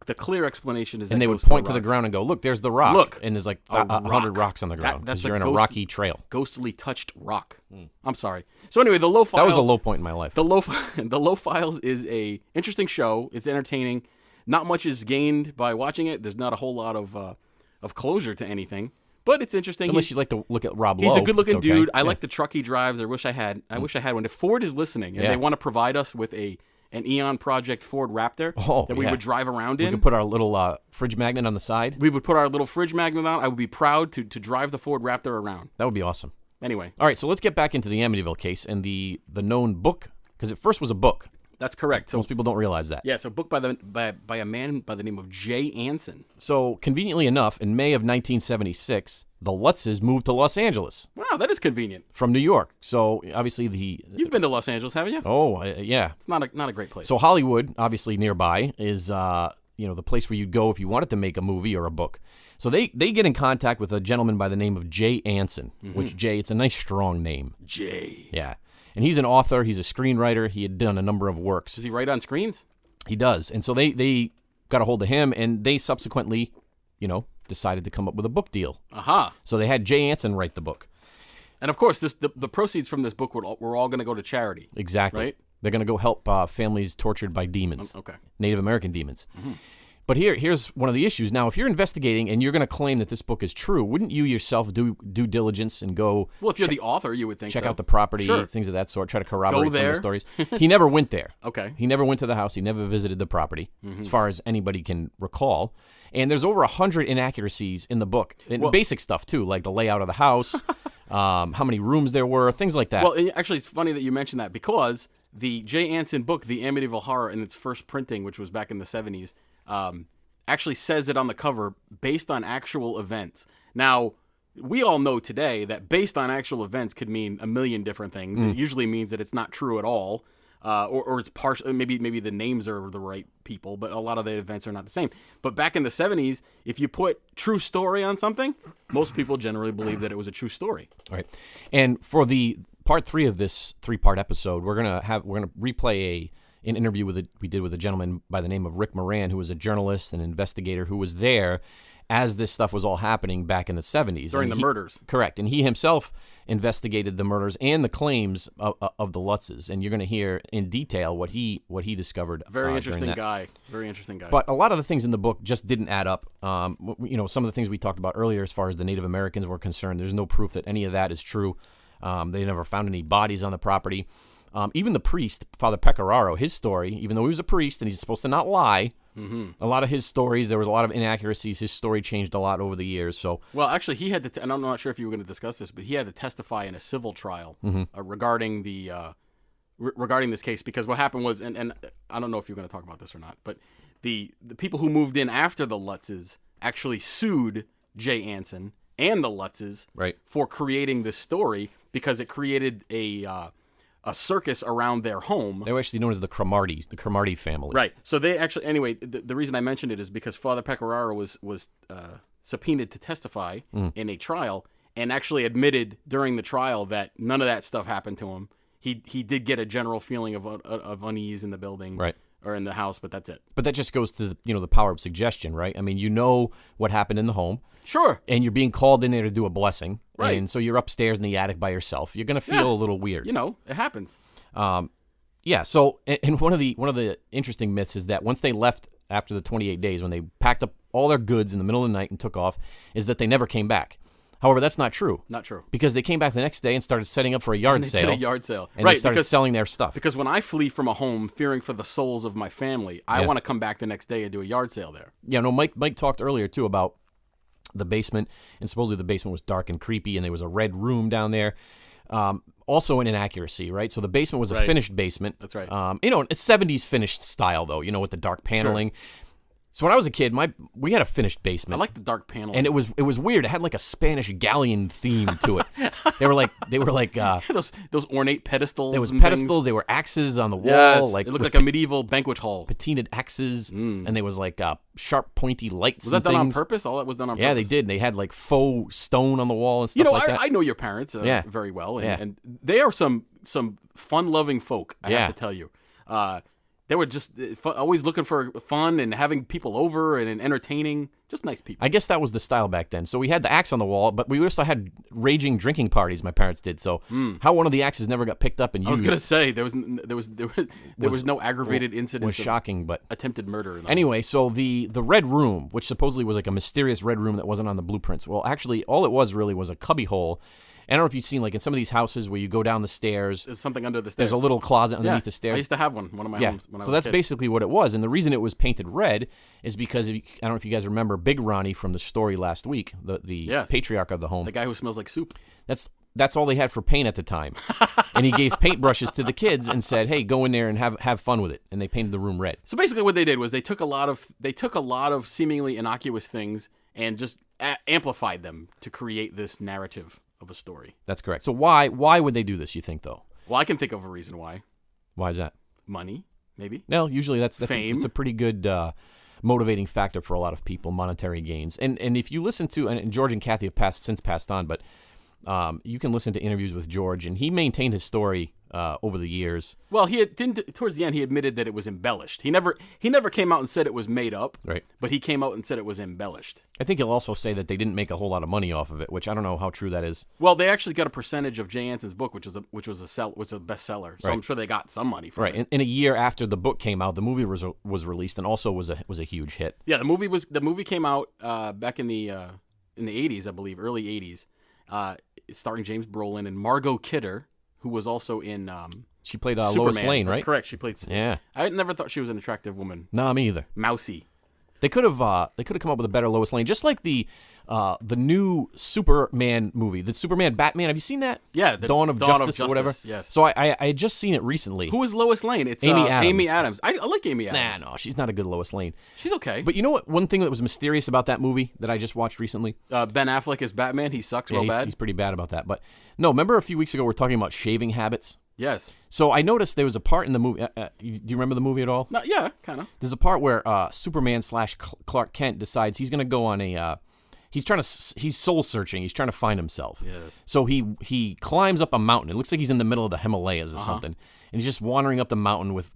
The clear explanation is that they would point to the ground and go, "Look, there's the rock." Look, and there's like 100 rocks on the ground because you're in a rocky trail. Ghostly touched rock. I'm sorry. So anyway, the Low Files. That was a low point in my life. The Low Files is a interesting show. It's entertaining. Not much is gained by watching it. There's not a whole lot of closure to anything, but it's interesting. Unless you like to look at Rob Lowe. He's a good-looking dude. I like the truck he drives. I wish I had one. If Ford is listening and they want to provide us with an TheEoNProject Ford Raptor that we would drive around in. We could put our little fridge magnet on the side. We would put our little fridge magnet on. I would be proud to drive the Ford Raptor around. That would be awesome. Anyway. All right, so let's get back into the Amityville case and the known book, because it first was a book. That's correct. So most people don't realize that. Yeah, so a book by a man by the name of J. Anson. So conveniently enough, in May of 1976, the Lutzes moved to Los Angeles. Wow, that is convenient. From New York. So obviously You've been to Los Angeles, haven't you? Oh, yeah. It's not a great place. So Hollywood, obviously nearby, is the place where you'd go if you wanted to make a movie or a book. So they get in contact with a gentleman by the name of J. Anson, which it's a nice strong name. J. Yeah. And he's an author. He's a screenwriter. He had done a number of works. Does he write on screens? He does. And so they got a hold of him, and they subsequently, decided to come up with a book deal. Aha. So they had J. Anson write the book. And of course, the proceeds from this book were all going to go to charity. Exactly. Right? They're going to go help families tortured by demons. Okay. Native American demons. But here's one of the issues. Now, if you're investigating and you're going to claim that this book is true, wouldn't you yourself do due diligence and go... Well, if you're the author, you would think check so. out the property, Sure. things of that sort, try to corroborate some of the stories. Go He never went there. Okay. He never went to the house. He never visited the property, as far as anybody can recall. And there's over 100 inaccuracies in the book. And basic stuff, too, like the layout of the house, how many rooms there were, things like that. Well, actually, it's funny that you mentioned that because the J. Anson book, The Amityville Horror, in its first printing, which was back in the 70s, actually says it on the cover based on actual events. Now, we all know today that based on actual events could mean a million different things. It usually means that it's not true at all. or it's partial. Maybe the names are the right people, but a lot of the events are not the same. But back in the 70s, if you put true story on something, most people generally believe that it was a true story. All right. And for the part 3 of this 3-part episode, we're gonna replay an interview we did with a gentleman by the name of Rick Moran, who was a journalist and investigator who was there as this stuff was all happening back in the 70s. During the murders. Correct. And he himself investigated the murders and the claims of the Lutzes. And you're going to hear in detail what he discovered. Very interesting guy. Very interesting guy. But a lot of the things in the book just didn't add up. Some of the things we talked about earlier as far as the Native Americans were concerned, there's no proof that any of that is true. They never found any bodies on the property. Even the priest, Father Pecoraro, his story, even though he was a priest and he's supposed to not lie, a lot of his stories, there was a lot of inaccuracies. His story changed a lot over the years. So, well, actually, he had to, and I'm not sure if you were going to discuss this, but he had to testify in a civil trial regarding regarding this case, because what happened was, and I don't know if you're going to talk about this or not, but the people who moved in after the Lutzes actually sued Jay Anson and the Lutzes for creating this story because it created a circus around their home. They were actually known as the Cromartie family. Right. So they actually, anyway, the reason I mentioned it is because Father Pecoraro was subpoenaed to testify in a trial and actually admitted during the trial that none of that stuff happened to him. He did get a general feeling of unease in the building. Right. Or in the house, but that's it. But that just goes to the power of suggestion, right? I mean, you know what happened in the home. Sure. And you're being called in there to do a blessing. Right. And so you're upstairs in the attic by yourself. You're going to feel a little weird. It happens. Yeah. So, and one of the interesting myths is that once they left after the 28 days, when they packed up all their goods in the middle of the night and took off, is that they never came back. However, that's not true. Not true. Because they came back the next day and started setting up for a yard sale. Did a yard sale. And they started selling their stuff. Because when I flee from a home fearing for the souls of my family, I want to come back the next day and do a yard sale there. Yeah, no, Mike talked earlier, too, about the basement. And supposedly the basement was dark and creepy, and there was a red room down there. Also an inaccuracy, right? So the basement was a finished basement. That's right. It's 70s finished style, though, with the dark paneling. Sure. So when I was a kid, we had a finished basement. I like the dark paneling. And it was weird. It had like a Spanish galleon theme to it. They were like those ornate pedestals. There was pedestals. There were axes on the wall. Yes, like it looked like a medieval banquet hall. Patinaed axes, and there was like sharp, pointy lights. Was that done on purpose? All that was done on purpose. Yeah, they did. And they had like faux stone on the wall and stuff like that. I know your parents very well, and they are some fun-loving folk. I have to tell you. They were just always looking for fun and having people over and entertaining. Just nice people. I guess that was the style back then. So we had the axe on the wall, but we also had raging drinking parties. My parents did. So how one of the axes never got picked up and used. I was gonna say there was no aggravated incident. Was shocking, but attempted murder. Anyway, so the red room, which supposedly was like a mysterious red room that wasn't on the blueprints. Well, actually, all it was really was a cubby hole. I don't know if you've seen, like, in some of these houses where you go down the stairs. There's something under the stairs. There's a little closet underneath the stairs. I used to have one of my homes when I was So that's a kid. basically what it was. And the reason it was painted red is because, I don't know if you guys remember Big Ronnie from the story last week, the patriarch of the home. The guy who smells like soup. That's all they had for paint at the time. And he gave paintbrushes to the kids and said, hey, go in there and have fun with it. And they painted the room red. So basically what they did was they took a lot of seemingly innocuous things and just amplified them to create this narrative of a story. That's correct. So why would they do this, you think, though? Well, I can think of a reason why. Why is that? Money, maybe. No, usually that's fame. It's a pretty good motivating factor for a lot of people, monetary gains. And if you listen to, and George and Kathy have since passed on, but you can listen to interviews with George, and he maintained his story over the years. Well, towards the end, he admitted that it was embellished. He never came out and said it was made up. Right. But he came out and said it was embellished. I think he'll also say that they didn't make a whole lot of money off of it, which I don't know how true that is. Well, they actually got a percentage of Jay Anson's book, which was a bestseller. So I'm sure they got some money from it. Right. In a year after the book came out, the movie was released and also was a huge hit. Yeah, the movie came out back in the 80s, I believe, early 80s. Starring James Brolin and Margot Kidder, who was also in she played Lois Lane, right? That's correct. She played. Yeah. I never thought she was an attractive woman. No, me either. Mousy. They could have come up with a better Lois Lane, just like the new Superman movie, the Superman Batman. Have you seen that? Yeah, Dawn of Justice or whatever. Yes. So I had just seen it recently. Who is Lois Lane? It's Amy Adams. Amy Adams. I like Amy Adams. No, she's not a good Lois Lane. She's okay. But you know what? One thing that was mysterious about that movie that I just watched recently. Ben Affleck is Batman. He sucks real bad. He's pretty bad about that. But no, remember a few weeks ago we were talking about shaving habits. Yes. So I noticed there was a part in the movie. Do you remember the movie at all? No, yeah, kind of. There's a part where Superman / Clark Kent decides he's going to go on a. He's soul searching. He's trying to find himself. Yes. So he climbs up a mountain. It looks like he's in the middle of the Himalayas or something, and he's just wandering up the mountain with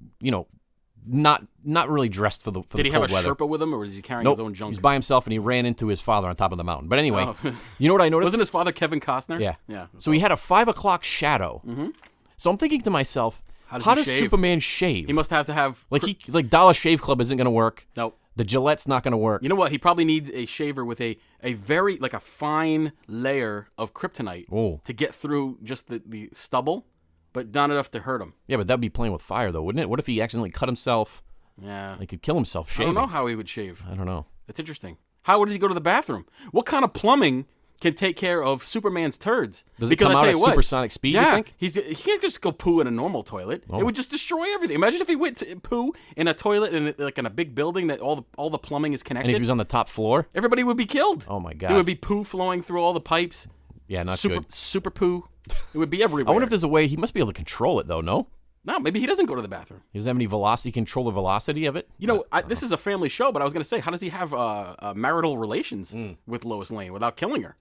not really dressed for the cold weather. Did he have a Sherpa with him, or was he carrying his own junk? He's by himself, and he ran into his father on top of the mountain. But anyway, you know what I noticed? Wasn't his father Kevin Costner? Yeah. Yeah. So he had a 5 o'clock shadow. Mm-hmm. So I'm thinking to myself, how does Superman shave? He must have to have like Dollar Shave Club isn't going to work. Nope. The Gillette's not going to work. You know what? He probably needs a shaver with a very a fine layer of kryptonite to get through just the stubble, but not enough to hurt him. Yeah, but that'd be playing with fire, though, wouldn't it? What if he accidentally cut himself? Yeah. He could kill himself shaving. I don't know how he would shave. I don't know. That's interesting. How would he go to the bathroom? What kind of plumbing can take care of Superman's turds? Does it come out at supersonic speed, you think? He can't just go poo in a normal toilet. It would just destroy everything. Imagine if he went to poo in a toilet in a big building that all the plumbing is connected. And if he was on the top floor? Everybody would be killed. Oh, my God. There would be poo flowing through all the pipes. Yeah, not good. Super poo. It would be everywhere. I wonder if there's a way. He must be able to control it, though, no? No, maybe he doesn't go to the bathroom. He doesn't have any velocity, control the velocity of it? This is a family show, but I was going to say, how does he have marital relations with Lois Lane without killing her?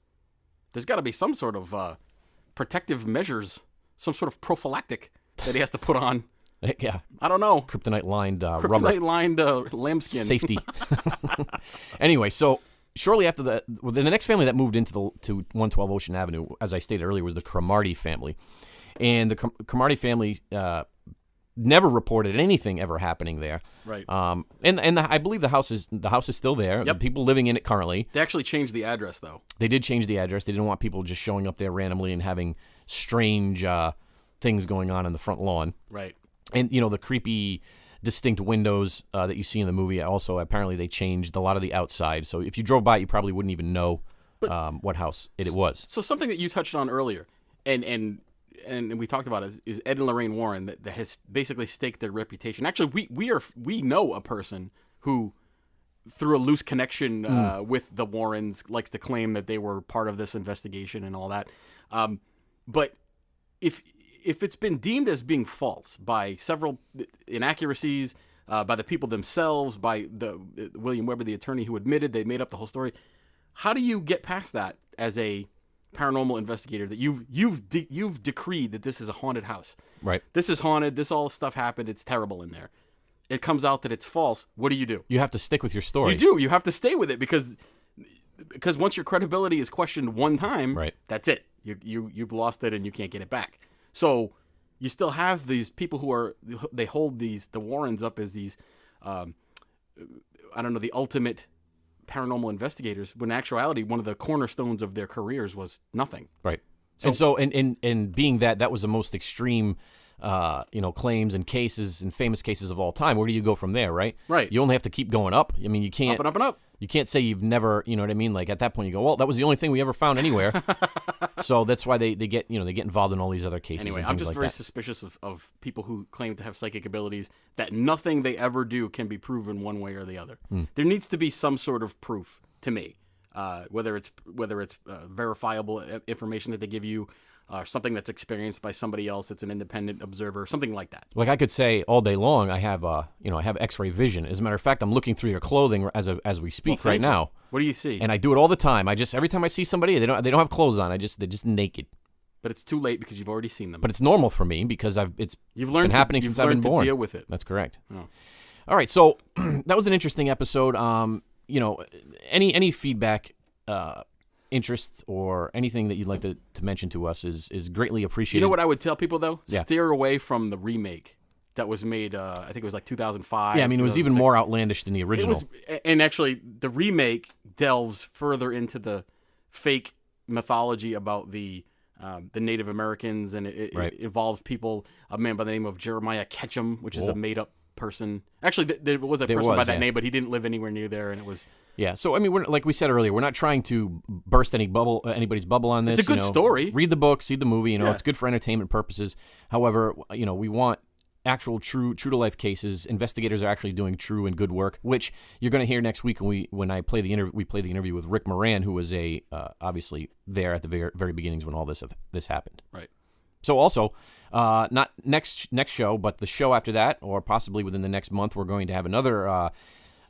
There's got to be some sort of protective measures, some sort of prophylactic that he has to put on. Yeah. I don't know. Kryptonite-lined rubber. Kryptonite-lined lambskin. Safety. Anyway, so shortly after the next family that moved into to 112 Ocean Avenue, as I stated earlier, was the Cromartie family. And the Cromartie family never reported anything ever happening there. Right. I believe the house is still there. Yep. The people living in it currently. They actually changed the address, though. They did change the address. They didn't want people just showing up there randomly and having strange things going on in the front lawn. Right. And the creepy, distinct windows that you see in the movie. Also, apparently they changed a lot of the outside. So if you drove by it, you probably wouldn't even know what house it was. So something that you touched on earlier, and we talked about is Ed and Lorraine Warren that has basically staked their reputation. Actually, we know a person who, through a loose connection with the Warrens, likes to claim that they were part of this investigation and all that. But if it's been deemed as being false by several inaccuracies, by the people themselves, by the William Weber, the attorney who admitted they made up the whole story, how do you get past that as a paranormal investigator, that you've decreed that this is a haunted house? Right. This is haunted. This all stuff happened. It's terrible in there. It comes out that it's false. What do? You have to stick with your story. You do. You have to stay with it because once your credibility is questioned one time, right, that's it. You've lost it and you can't get it back. So you still have these people they hold the Warrens up as these, the ultimate paranormal investigators, when in actuality one of the cornerstones of their careers was nothing. Right. So and being that was the most extreme claims and cases and famous cases of all time, where do you go from there, right? Right. You only have to keep going up. I mean, you can't up and up and up. You can't say you've never, you know what I mean? Like at that point you go, well, that was the only thing we ever found anywhere. So that's why they get, they get involved in all these other cases. Anyway, and I'm things just like very that. suspicious of people who claim to have psychic abilities, that nothing they ever do can be proven one way or the other. There needs to be some sort of proof to me, whether it's verifiable information that they give you, something that's experienced by somebody else that's an independent observer, something like that. Like I could say all day long, I have I have X-ray vision. As a matter of fact, I'm looking through your clothing as we speak right now. What do you see? And I do it all the time. Every time I see somebody, they don't have clothes on. They're just naked. But it's too late because you've already seen them. But it's normal for me because it's been happening since I've been born. You've learned to deal with it. That's correct. Oh. All right, so that was an interesting episode. Any feedback, interest, or anything that you'd like to mention to us is greatly appreciated. You know what I would tell people, though? Yeah. Steer away from the remake that was made, I think it was like 2005. Yeah, I mean, it was even more outlandish than the original. And actually, the remake delves further into the fake mythology about the Native Americans, and it involves people, a man by the name of Jeremiah Ketchum, which is a made-up person. Actually, there was a person by that name, but he didn't live anywhere near there, and it was... Yeah, so I mean, like we said earlier, we're not trying to burst anybody's bubble on this. It's a good story. Read the book, see the movie. It's good for entertainment purposes. However, we want actual true to life cases. Investigators are actually doing true and good work, which you're going to hear next week when I play the interview. We play the interview with Rick Moran, who was obviously there at the very beginnings when all this happened. Right. So also, not next show, but the show after that, or possibly within the next month, we're going to have another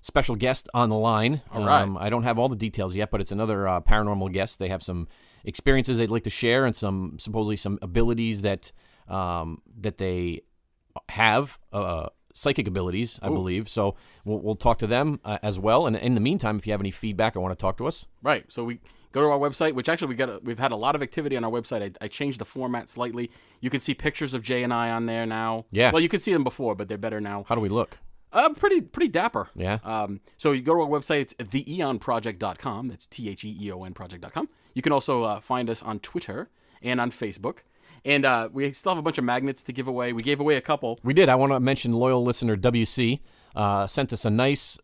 special guest on the line. All right. I don't have all the details yet, but it's another paranormal guest. They have some experiences they'd like to share, and supposedly some abilities that they have, psychic abilities, I believe. So we'll talk to them as well. And in the meantime, if you have any feedback or want to talk to us, right. So we go to our website, which actually we've had a lot of activity on our website. I changed the format slightly. You can see pictures of Jay and I on there now. Yeah. Well, you could see them before, but they're better now. how do we look? Pretty dapper. Yeah. So you go to our website. It's TheEoNProject.com. That's TheEonProject.com. You can also find us on Twitter and on Facebook. And we still have a bunch of magnets to give away. We gave away a couple. We did. I want to mention loyal listener WC sent us a nice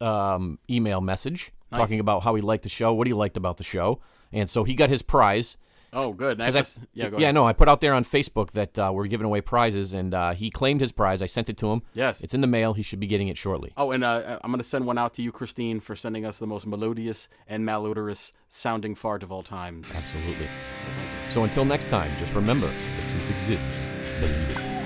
email message talking about how he liked the show, what he liked about the show. And so he got his prize. Oh, good. Go ahead. No, I put out there on Facebook that we're giving away prizes, and he claimed his prize. I sent it to him. Yes. It's in the mail. He should be getting it shortly. Oh, and I'm going to send one out to you, Christine, for sending us the most melodious and malodorous sounding fart of all times. Absolutely. So until next time, just remember, the truth exists. Believe it.